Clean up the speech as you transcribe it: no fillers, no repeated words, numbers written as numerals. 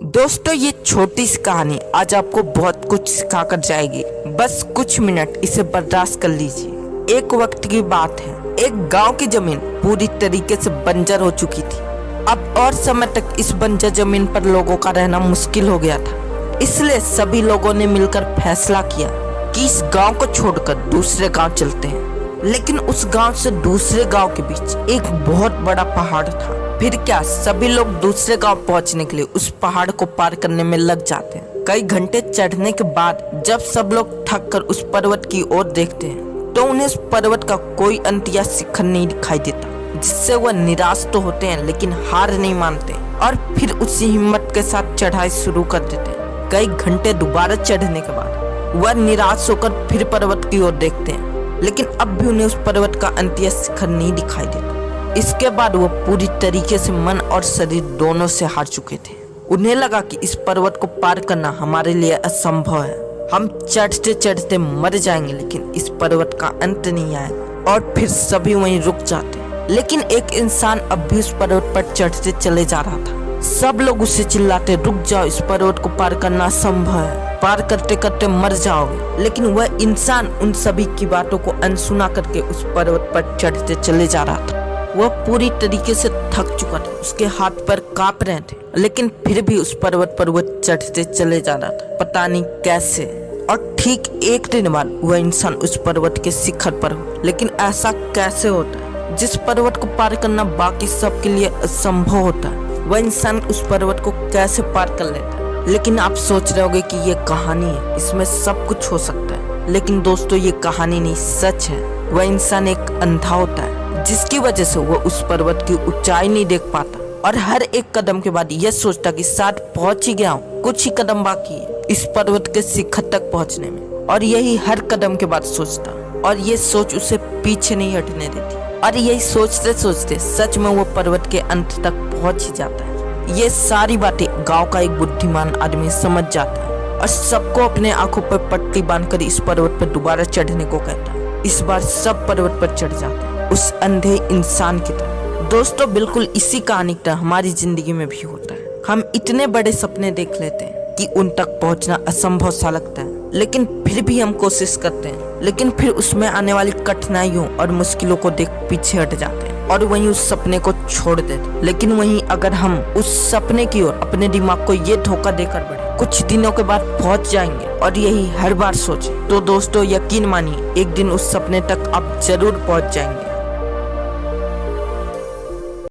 दोस्तों, ये छोटी सी कहानी आज आपको बहुत कुछ सिखा कर जाएगी। बस कुछ मिनट इसे बर्दाश्त कर लीजिए। एक वक्त की बात है, एक गांव की जमीन पूरी तरीके से बंजर हो चुकी थी। अब और समय तक इस बंजर जमीन पर लोगों का रहना मुश्किल हो गया था। इसलिए सभी लोगों ने मिलकर फैसला किया कि इस गांव को छोड़कर दूसरे गांव चलते हैं। लेकिन उस गांव से दूसरे गांव के बीच एक बहुत बड़ा पहाड़ था। फिर क्या, सभी लोग दूसरे गांव पहुंचने के लिए उस पहाड़ को पार करने में लग जाते हैं। कई घंटे चढ़ने के बाद जब सब लोग थक कर उस पर्वत की ओर देखते हैं तो उन्हें उस पर्वत का कोई अंत या शिखर नहीं दिखाई देता, जिससे वह निराश तो होते हैं लेकिन हार नहीं मानते और फिर उसी हिम्मत के साथ चढ़ाई शुरू कर देते हैं। कई घंटे दोबारा चढ़ने के बाद वह निराश होकर फिर पर्वत की ओर देखते हैं, लेकिन अब भी उन्हें उस पर्वत का अंत या शिखर नहीं दिखाई देता। इसके बाद वो पूरी तरीके से मन और शरीर दोनों से हार चुके थे। उन्हें लगा कि इस पर्वत को पार करना हमारे लिए असंभव है। हम चढ़ते चढ़ते मर जाएंगे लेकिन इस पर्वत का अंत नहीं आएगा। और फिर सभी वहीं रुक जाते हैं। लेकिन एक इंसान अब भी उस पर्वत पर चढ़ते चले जा रहा था। सब लोग उसे चिल्लाते, रुक जाओ, इस पर्वत को पार करना असंभव है, पार करते करते मर जाओगे। लेकिन वह इंसान उन सभी की बातों को अनसुना करके उस पर्वत पर चढ़ते चले जा रहा था। वह पूरी तरीके से थक चुका था, उसके हाथ पैर कांप रहे थे, लेकिन फिर भी उस पर्वत पर वह चढ़ते चले जा रहा था, पता नहीं कैसे। और ठीक एक दिन बाद वह इंसान उस पर्वत के शिखर पर हो। लेकिन ऐसा कैसे होता है? जिस पर्वत को पार करना बाकी सबके लिए असंभव होता है, वह इंसान उस पर्वत को कैसे पार कर लेता है? लेकिन आप सोच रहे होंगे कि ये कहानी है, इसमें सब कुछ हो सकता है। लेकिन दोस्तों, ये कहानी नहीं, सच है। वह इंसान एक अंधा होता है, जिसकी वजह से वह उस पर्वत की ऊंचाई नहीं देख पाता और हर एक कदम के बाद यह सोचता कि शायद पहुंच ही गया हूँ, कुछ ही कदम बाकी है इस पर्वत के शिखर तक पहुंचने में। और यही हर कदम के बाद सोचता, और ये सोच उसे पीछे नहीं हटने देती। और यही सोचते सोचते सच में वो पर्वत के अंत तक पहुंच ही जाता है। ये सारी बातें गांव का एक बुद्धिमान आदमी समझ जाता है और सबको अपने आंखों पर पट्टी बांधकर इस पर्वत पर दोबारा चढ़ने को कहता है। इस बार सब पर्वत पर चढ़ जाते हैं, उस अंधे इंसान की तरह। दोस्तों, बिल्कुल इसी कहानी का हमारी जिंदगी में भी होता है। हम इतने बड़े सपने देख लेते हैं कि उन तक पहुंचना असंभव सा लगता है, लेकिन फिर भी हम कोशिश करते हैं। लेकिन फिर उसमें आने वाली कठिनाइयों और मुश्किलों को देख पीछे हट जाते हैं और वहीं उस सपने को छोड़ देते हैं। लेकिन वहीं अगर हम उस सपने की ओर अपने दिमाग को ये धोखा देकर बढ़े, कुछ दिनों के बाद पहुंच जाएंगे और यही हर बार सोचे, तो दोस्तों यकीन मानिए एक दिन उस सपने तक आप जरूर पहुंच जाएंगे।